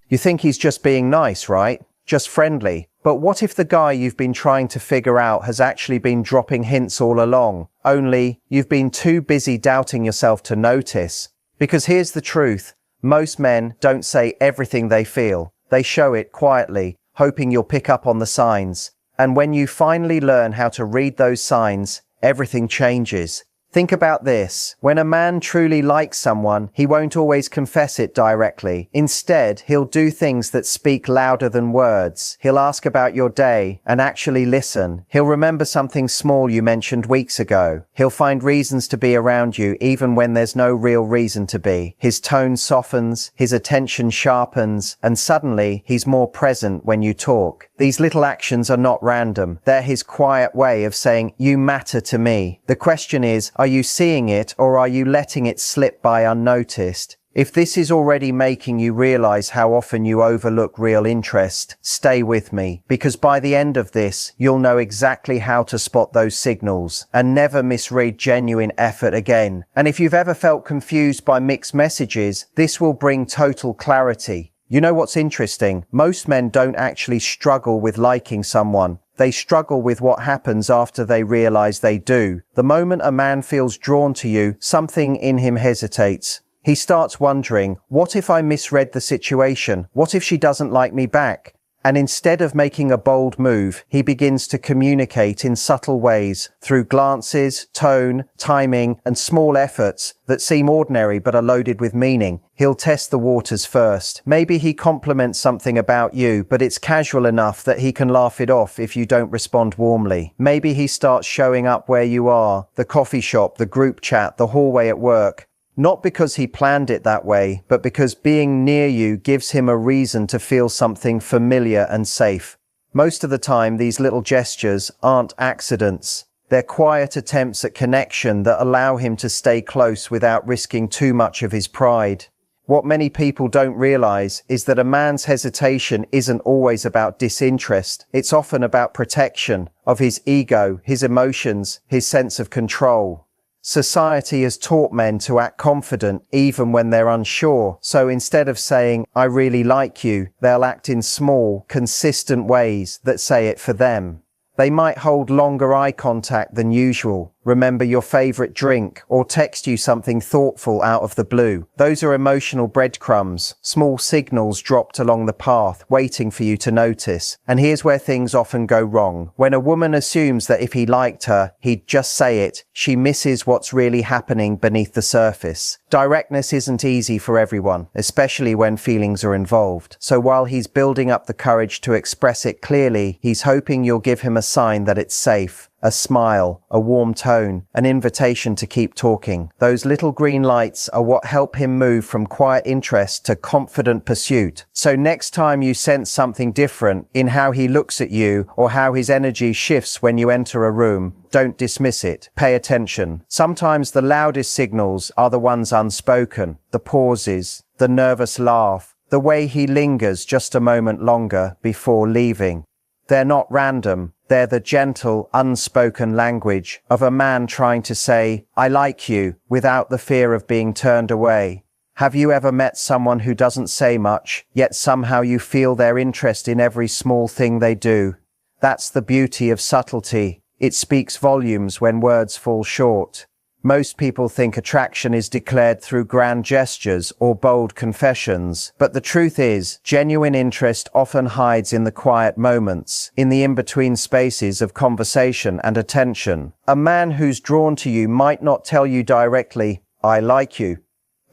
You think he's just being nice, right? Just friendly. But what if the guy you've been trying to figure out has actually been dropping hints all along, only you've been too busy doubting yourself to notice? Because here's the truth. Most men don't say everything they feel. They show it quietly, hoping you'll pick up on the signs. And when you finally learn how to read those signs, everything changes. Think about this. When a man truly likes someone, he won't always confess it directly. Instead, he'll do things that speak louder than words. He'll ask about your day and actually listen. He'll remember something small you mentioned weeks ago. He'll find reasons to be around you even when there's no real reason to be. His tone softens, his attention sharpens, and suddenly he's more present when you talk. These little actions are not random. They're his quiet way of saying, "You matter to me." The question is, are you seeing it or are you letting it slip by unnoticed? If this is already making you realize how often you overlook real interest, stay with me, because by the end of this, you'll know exactly how to spot those signals and never misread genuine effort again. And if you've ever felt confused by mixed messages, this will bring total clarity. You know what's interesting? Most men don't actually struggle with liking someone. They struggle with what happens after they realize they do. The moment a man feels drawn to you, something in him hesitates. He starts wondering, what if I misread the situation? What if she doesn't like me back? And instead of making a bold move, he begins to communicate in subtle ways through glances, tone, timing, and small efforts that seem ordinary but are loaded with meaning. He'll test the waters first. Maybe he compliments something about you, but it's casual enough that he can laugh it off if you don't respond warmly. Maybe he starts showing up where you are, the coffee shop, the group chat, the hallway at work. Not because he planned it that way, but because being near you gives him a reason to feel something familiar and safe. Most of the time, these little gestures aren't accidents. They're quiet attempts at connection that allow him to stay close without risking too much of his pride. What many people don't realize is that a man's hesitation isn't always about disinterest. It's often about protection of his ego, his emotions, his sense of control. Society has taught men to act confident even when they're unsure. So instead of saying, "I really like you," they'll act in small, consistent ways that say it for them. They might hold longer eye contact than usual, remember your favorite drink, or text you something thoughtful out of the blue. Those are emotional breadcrumbs, small signals dropped along the path, waiting for you to notice. And here's where things often go wrong. When a woman assumes that if he liked her, he'd just say it, she misses what's really happening beneath the surface. Directness isn't easy for everyone, especially when feelings are involved. So while he's building up the courage to express it clearly, he's hoping you'll give him a sign that it's safe. A smile, a warm tone, an invitation to keep talking. Those little green lights are what help him move from quiet interest to confident pursuit. So next time you sense something different in how he looks at you or how his energy shifts when you enter a room, don't dismiss it. Pay attention. Sometimes the loudest signals are the ones unspoken. The pauses, the nervous laugh, the way he lingers just a moment longer before leaving. They're not random. They're the gentle, unspoken language of a man trying to say, "I like you," without the fear of being turned away. Have you ever met someone who doesn't say much, yet somehow you feel their interest in every small thing they do? That's the beauty of subtlety. It speaks volumes when words fall short. Most people think attraction is declared through grand gestures or bold confessions, but the truth is, genuine interest often hides in the quiet moments, in the in-between spaces of conversation and attention. A man who's drawn to you might not tell you directly, "I like you,"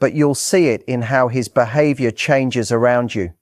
but you'll see it in how his behavior changes around you.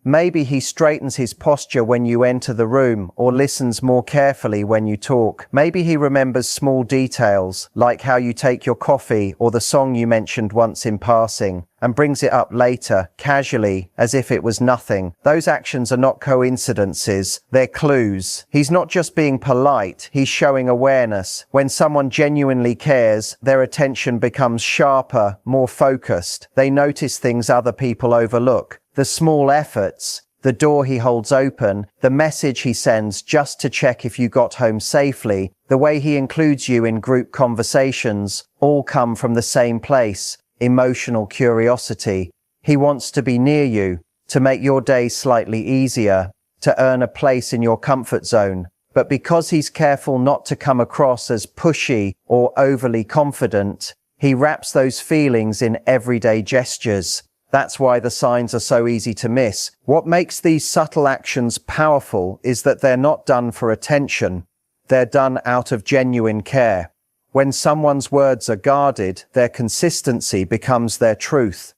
Maybe he straightens his posture when you enter the room or listens more carefully when you talk. Maybe he remembers small details, like how you take your coffee or the song you mentioned once in passing, and brings it up later, casually, as if it was nothing. Those actions are not coincidences, they're clues. He's not just being polite, he's showing awareness. When someone genuinely cares, their attention becomes sharper, more focused. They notice things other people overlook. The small efforts, the door he holds open, the message he sends just to check if you got home safely, the way he includes you in group conversations, all come from the same place, emotional curiosity. He wants to be near you, to make your day slightly easier, to earn a place in your comfort zone. But because he's careful not to come across as pushy or overly confident, he wraps those feelings in everyday gestures. That's why the signs are so easy to miss. What makes these subtle actions powerful is that they're not done for attention. They're done out of genuine care. When someone's words are guarded, their consistency becomes their truth.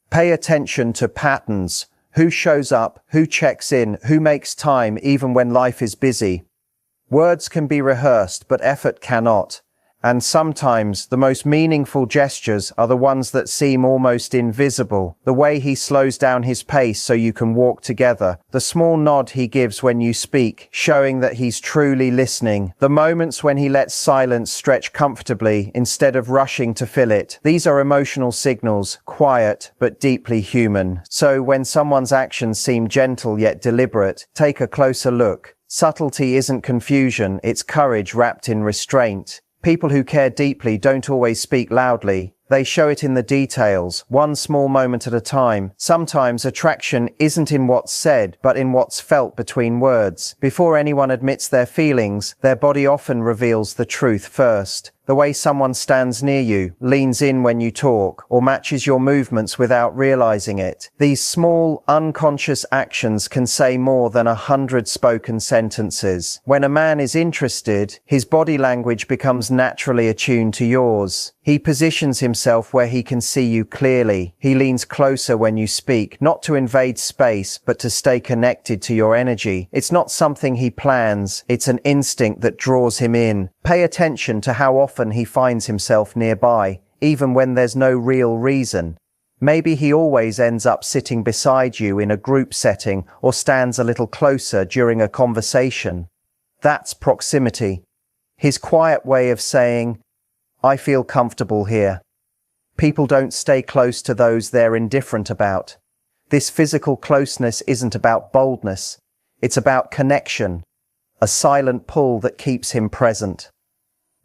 Pay attention to patterns. Who shows up, who checks in, who makes time even when life is busy. Words can be rehearsed, but effort cannot. And sometimes the most meaningful gestures are the ones that seem almost invisible. The way he slows down his pace so you can walk together. The small nod he gives when you speak, showing that he's truly listening. The moments when he lets silence stretch comfortably instead of rushing to fill it. These are emotional signals, quiet but deeply human. So when someone's actions seem gentle yet deliberate, take a closer look. Subtlety isn't confusion, it's courage wrapped in restraint. People who care deeply don't always speak loudly. They show it in the details, one small moment at a time. Sometimes attraction isn't in what's said, but in what's felt between words. Before anyone admits their feelings, their body often reveals the truth first. The way someone stands near you, leans in when you talk, or matches your movements without realizing it. These small, unconscious actions can say more than 100 spoken sentences. When a man is interested, his body language becomes naturally attuned to yours. He positions himself where he can see you clearly. He leans closer when you speak, not to invade space, but to stay connected to your energy. It's not something he plans, it's an instinct that draws him in. Pay attention to how often he finds himself nearby, even when there's no real reason. Maybe he always ends up sitting beside you in a group setting or stands a little closer during a conversation. That's proximity. His quiet way of saying, "I feel comfortable here." People don't stay close to those they're indifferent about. This physical closeness isn't about boldness. It's about connection, a silent pull that keeps him present.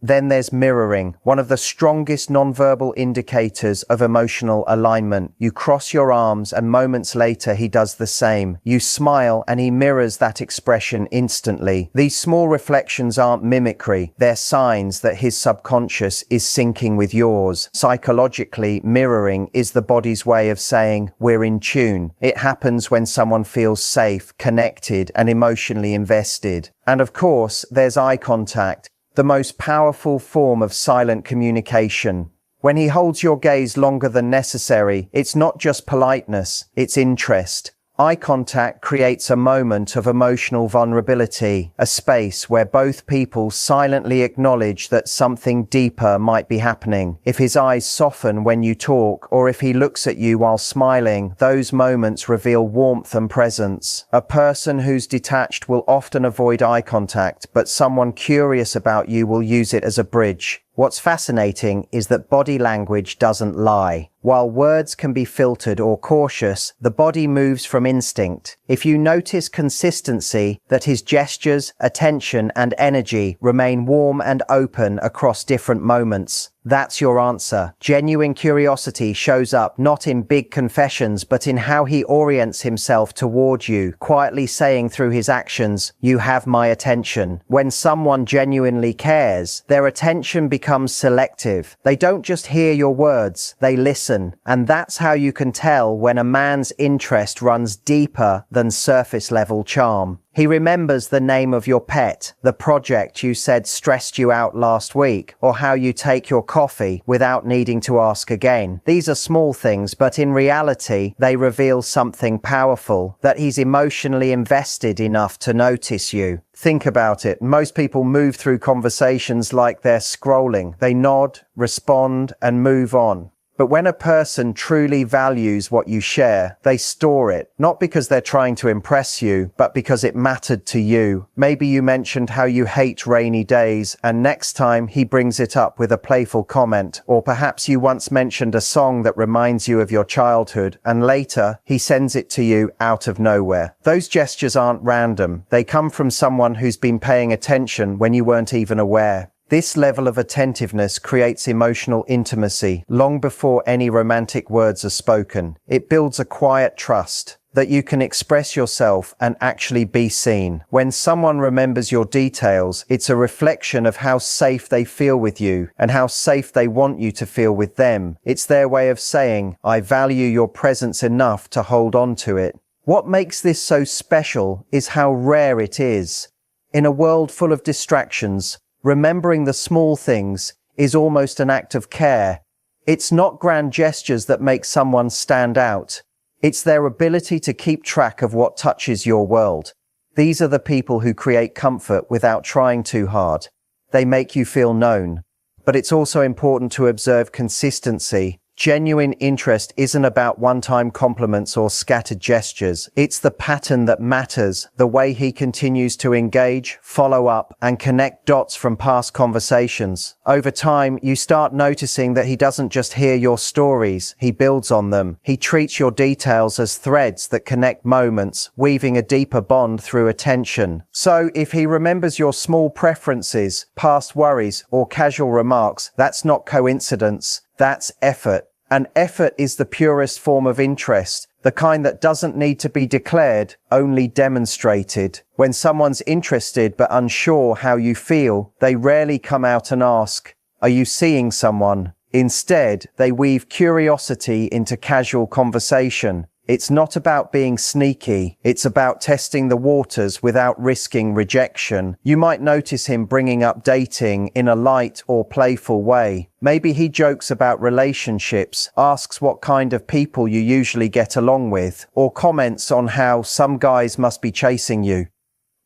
Then there's mirroring, one of the strongest nonverbal indicators of emotional alignment. You cross your arms and moments later he does the same. You smile and he mirrors that expression instantly. These small reflections aren't mimicry, they're signs that his subconscious is syncing with yours. Psychologically, mirroring is the body's way of saying we're in tune. It happens when someone feels safe, connected, and emotionally invested. And of course, there's eye contact, the most powerful form of silent communication. When he holds your gaze longer than necessary, it's not just politeness, it's interest. Eye contact creates a moment of emotional vulnerability, a space where both people silently acknowledge that something deeper might be happening. If his eyes soften when you talk, or if he looks at you while smiling, those moments reveal warmth and presence. A person who's detached will often avoid eye contact, but someone curious about you will use it as a bridge. What's fascinating is that body language doesn't lie. While words can be filtered or cautious, the body moves from instinct. If you notice consistency, that his gestures, attention, and energy remain warm and open across different moments, that's your answer. Genuine curiosity shows up not in big confessions, but in how he orients himself toward you, quietly saying through his actions, "You have my attention." When someone genuinely cares, their attention becomes selective. They don't just hear your words, they listen. And that's how you can tell when a man's interest runs deeper than surface level charm. He remembers the name of your pet, the project you said stressed you out last week, or how you take your coffee without needing to ask again. These are small things, but in reality, they reveal something powerful, that he's emotionally invested enough to notice you. Think about it. Most people move through conversations like they're scrolling. They nod, respond, and move on. But when a person truly values what you share, they store it, not because they're trying to impress you, but because it mattered to you. Maybe you mentioned how you hate rainy days, and next time he brings it up with a playful comment, or perhaps you once mentioned a song that reminds you of your childhood, and later he sends it to you out of nowhere. Those gestures aren't random. They come from someone who's been paying attention when you weren't even aware. This level of attentiveness creates emotional intimacy long before any romantic words are spoken. It builds a quiet trust. that you can express yourself and actually be seen. When someone remembers your details, it's a reflection of how safe they feel with you and how safe they want you to feel with them. It's their way of saying, I value your presence enough to hold on to it. What makes this so special is how rare it is. In a world full of distractions, remembering the small things is almost an act of care. It's not grand gestures that make someone stand out. It's their ability to keep track of what touches your world. These are the people who create comfort without trying too hard. They make you feel known. But it's also important to observe consistency. Genuine interest isn't about one-time compliments or scattered gestures. It's the pattern that matters, the way he continues to engage, follow up, and connect dots from past conversations. Over time, you start noticing that he doesn't just hear your stories, he builds on them. He treats your details as threads that connect moments, weaving a deeper bond through attention. So, if he remembers your small preferences, past worries, or casual remarks, that's not coincidence. That's effort. And effort is the purest form of interest, the kind that doesn't need to be declared, only demonstrated. When someone's interested but unsure how you feel, they rarely come out and ask, "Are you seeing someone?" Instead, they weave curiosity into casual conversation. It's not about being sneaky, it's about testing the waters without risking rejection. You might notice him bringing up dating in a light or playful way. Maybe he jokes about relationships, asks what kind of people you usually get along with, or comments on how some guys must be chasing you.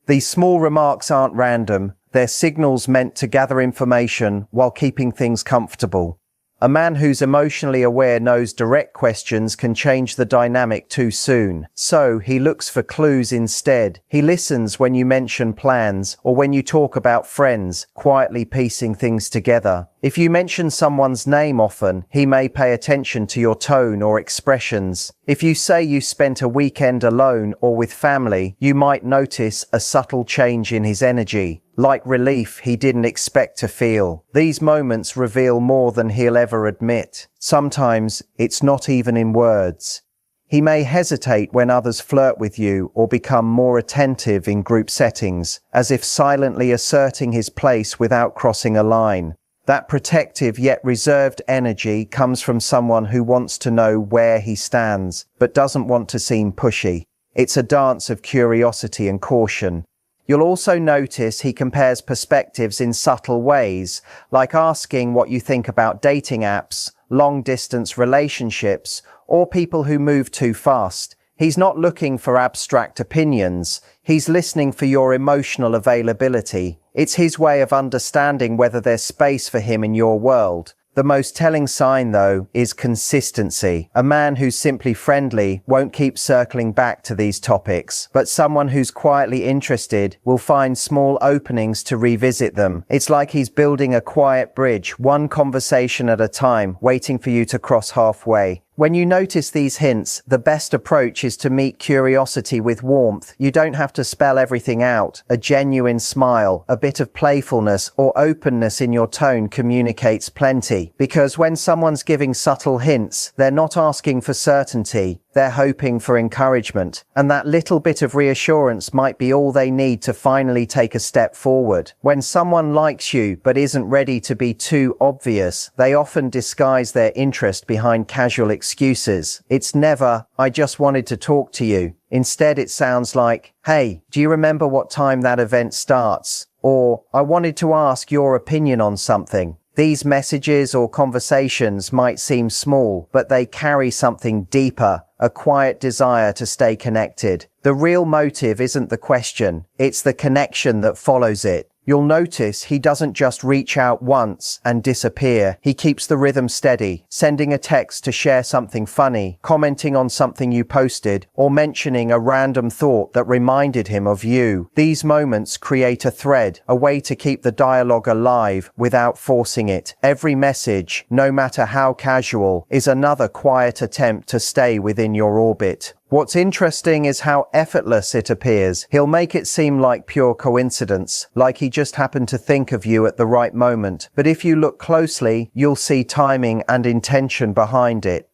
These small remarks aren't random, they're signals meant to gather information while keeping things comfortable. A man who's emotionally aware knows direct questions can change the dynamic too soon. So he looks for clues instead. He listens when you mention plans or when you talk about friends, quietly piecing things together. If you mention someone's name often, he may pay attention to your tone or expressions. If you say you spent a weekend alone or with family, you might notice a subtle change in his energy, like relief he didn't expect to feel. These moments reveal more than he'll ever admit. Sometimes it's not even in words. He may hesitate when others flirt with you or become more attentive in group settings, as if silently asserting his place without crossing a line. That protective yet reserved energy comes from someone who wants to know where he stands, but doesn't want to seem pushy. It's a dance of curiosity and caution. You'll also notice he compares perspectives in subtle ways, like asking what you think about dating apps, long-distance relationships, or people who move too fast. He's not looking for abstract opinions. He's listening for your emotional availability. It's his way of understanding whether there's space for him in your world. The most telling sign, though, is consistency. A man who's simply friendly won't keep circling back to these topics, but someone who's quietly interested will find small openings to revisit them. It's like he's building a quiet bridge, one conversation at a time, waiting for you to cross halfway. When you notice these hints, the best approach is to meet curiosity with warmth. You don't have to spell everything out. A genuine smile, a bit of playfulness or openness in your tone communicates plenty. Because when someone's giving subtle hints, they're not asking for certainty. They're hoping for encouragement, and that little bit of reassurance might be all they need to finally take a step forward. When someone likes you but isn't ready to be too obvious, they often disguise their interest behind casual excuses. It's never, "I just wanted to talk to you." Instead, it sounds like, "Hey, do you remember what time that event starts?" Or, "I wanted to ask your opinion on something." These messages or conversations might seem small, but they carry something deeper, a quiet desire to stay connected. The real motive isn't the question, it's the connection that follows it. You'll notice he doesn't just reach out once and disappear. He keeps the rhythm steady, sending a text to share something funny, commenting on something you posted, or mentioning a random thought that reminded him of you. These moments create a thread, a way to keep the dialogue alive without forcing it. Every message, no matter how casual, is another quiet attempt to stay within your orbit. What's interesting is how effortless it appears. He'll make it seem like pure coincidence, like he just happened to think of you at the right moment. But if you look closely, you'll see timing and intention behind it.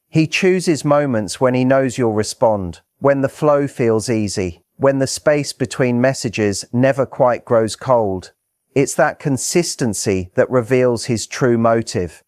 He chooses moments when he knows you'll respond, when the flow feels easy, when the space between messages never quite grows cold. It's that consistency that reveals his true motive.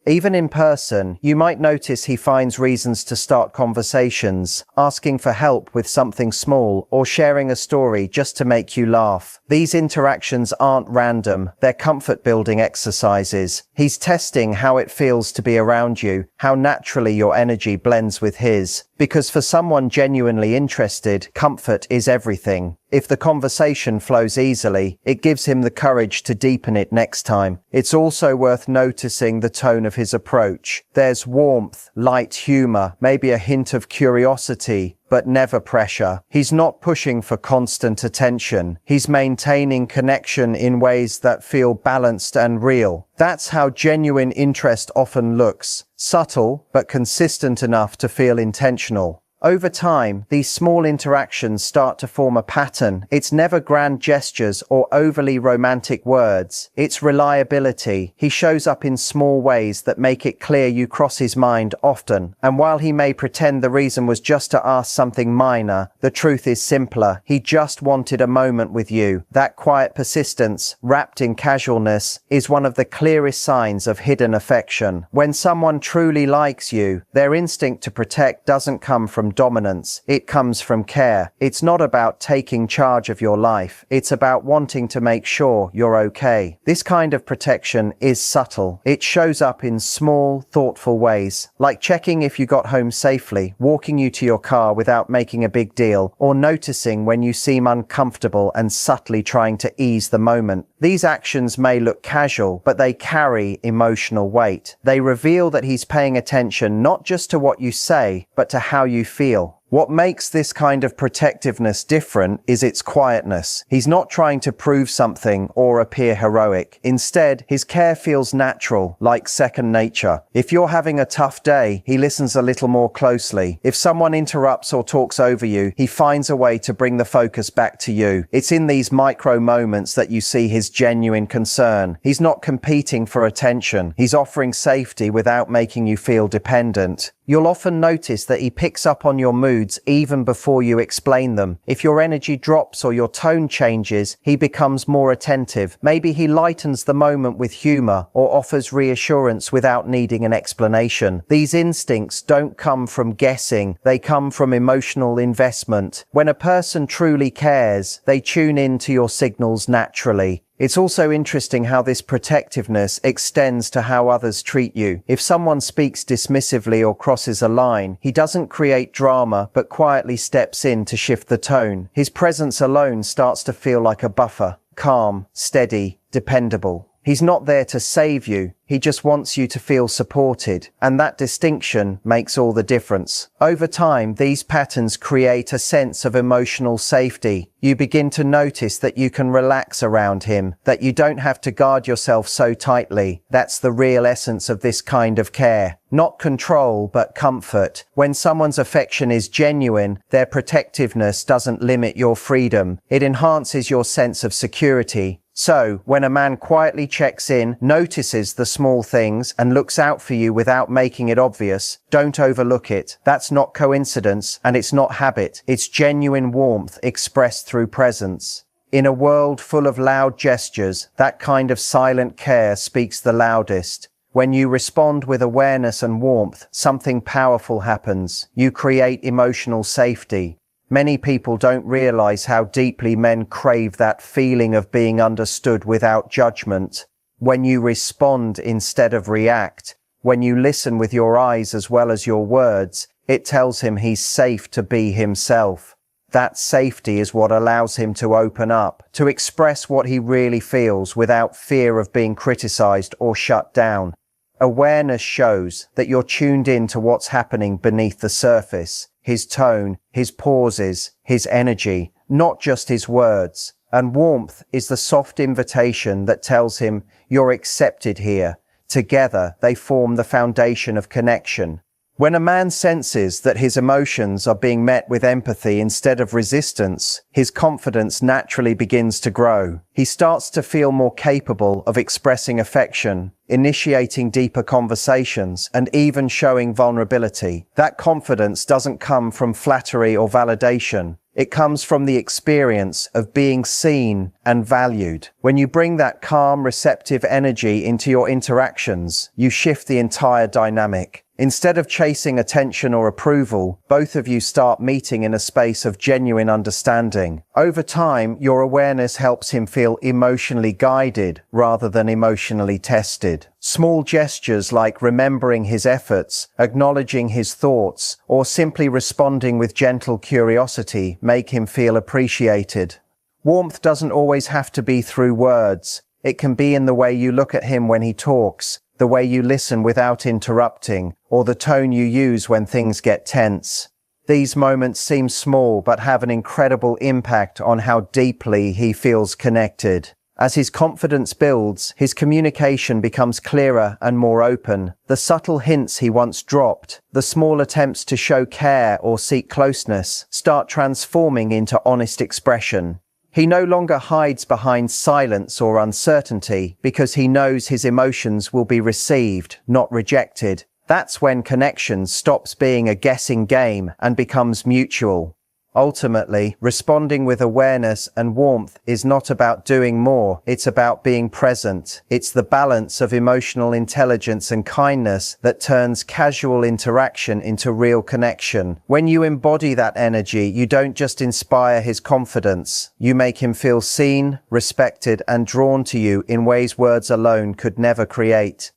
Even in person, you might notice he finds reasons to start conversations, asking for help with something small or sharing a story just to make you laugh. These interactions aren't random, they're comfort-building exercises. He's testing how it feels to be around you, how naturally your energy blends with his. Because for someone genuinely interested, comfort is everything. If the conversation flows easily, it gives him the courage to deepen it next time. It's also worth noticing the tone of his approach. There's warmth, light humor, maybe a hint of curiosity, but never pressure. He's not pushing for constant attention. He's maintaining connection in ways that feel balanced and real. That's how genuine interest often looks. Subtle, but consistent enough to feel intentional. Over time, these small interactions start to form a pattern. It's never grand gestures or overly romantic words. It's reliability. He shows up in small ways that make it clear you cross his mind often. And while he may pretend the reason was just to ask something minor, the truth is simpler. He just wanted a moment with you. That quiet persistence, wrapped in casualness, is one of the clearest signs of hidden affection. When someone truly likes you, their instinct to protect doesn't come from dominance. It comes from care. It's not about taking charge of your life. It's about wanting to make sure you're okay. This kind of protection is subtle. It shows up in small, thoughtful ways, like checking if you got home safely, walking you to your car without making a big deal, or noticing when you seem uncomfortable and subtly trying to ease the moment. These actions may look casual, but they carry emotional weight. They reveal that he's paying attention not just to what you say, but to how you feel. What makes this kind of protectiveness different is its quietness. He's not trying to prove something or appear heroic. Instead, his care feels natural, like second nature. If you're having a tough day, he listens a little more closely. If someone interrupts or talks over you, he finds a way to bring the focus back to you. It's in these micro moments that you see his genuine concern. He's not competing for attention. He's offering safety without making you feel dependent. You'll often notice that he picks up on your moods even before you explain them. If your energy drops or your tone changes, he becomes more attentive. Maybe he lightens the moment with humor or offers reassurance without needing an explanation. These instincts don't come from guessing, they come from emotional investment. When a person truly cares, they tune in to your signals naturally. It's also interesting how this protectiveness extends to how others treat you. If someone speaks dismissively or crosses a line, he doesn't create drama but quietly steps in to shift the tone. His presence alone starts to feel like a buffer, calm, steady, dependable. He's not there to save you, he just wants you to feel supported, and that distinction makes all the difference. Over time, these patterns create a sense of emotional safety. You begin to notice that you can relax around him, that you don't have to guard yourself so tightly. That's the real essence of this kind of care. Not control, but comfort. When someone's affection is genuine, their protectiveness doesn't limit your freedom. It enhances your sense of security. So, when a man quietly checks in, notices the small things, and looks out for you without making it obvious, don't overlook it. That's not coincidence, and it's not habit. It's genuine warmth expressed through presence. In a world full of loud gestures, that kind of silent care speaks the loudest. When you respond with awareness and warmth, something powerful happens. You create emotional safety. Many people don't realize how deeply men crave that feeling of being understood without judgment. When you respond instead of react, when you listen with your eyes as well as your words, it tells him he's safe to be himself. That safety is what allows him to open up, to express what he really feels without fear of being criticized or shut down. Awareness shows that you're tuned in to what's happening beneath the surface. His tone, his pauses, his energy, not just his words. And warmth is the soft invitation that tells him you're accepted here. Together, they form the foundation of connection. When a man senses that his emotions are being met with empathy instead of resistance, his confidence naturally begins to grow. He starts to feel more capable of expressing affection, initiating deeper conversations, and even showing vulnerability. That confidence doesn't come from flattery or validation. It comes from the experience of being seen and valued. When you bring that calm, receptive energy into your interactions, you shift the entire dynamic. Instead of chasing attention or approval, both of you start meeting in a space of genuine understanding. Over time, your awareness helps him feel emotionally guided rather than emotionally tested. Small gestures like remembering his efforts, acknowledging his thoughts, or simply responding with gentle curiosity make him feel appreciated. Warmth doesn't always have to be through words. It can be in the way you look at him when he talks, the way you listen without interrupting, or the tone you use when things get tense. These moments seem small but have an incredible impact on how deeply he feels connected. As his confidence builds, his communication becomes clearer and more open. The subtle hints he once dropped, the small attempts to show care or seek closeness, start transforming into honest expression. He no longer hides behind silence or uncertainty because he knows his emotions will be received, not rejected. That's when connection stops being a guessing game and becomes mutual. Ultimately, responding with awareness and warmth is not about doing more, it's about being present. It's the balance of emotional intelligence and kindness that turns casual interaction into real connection. When you embody that energy, you don't just inspire his confidence, you make him feel seen, respected, and drawn to you in ways words alone could never create.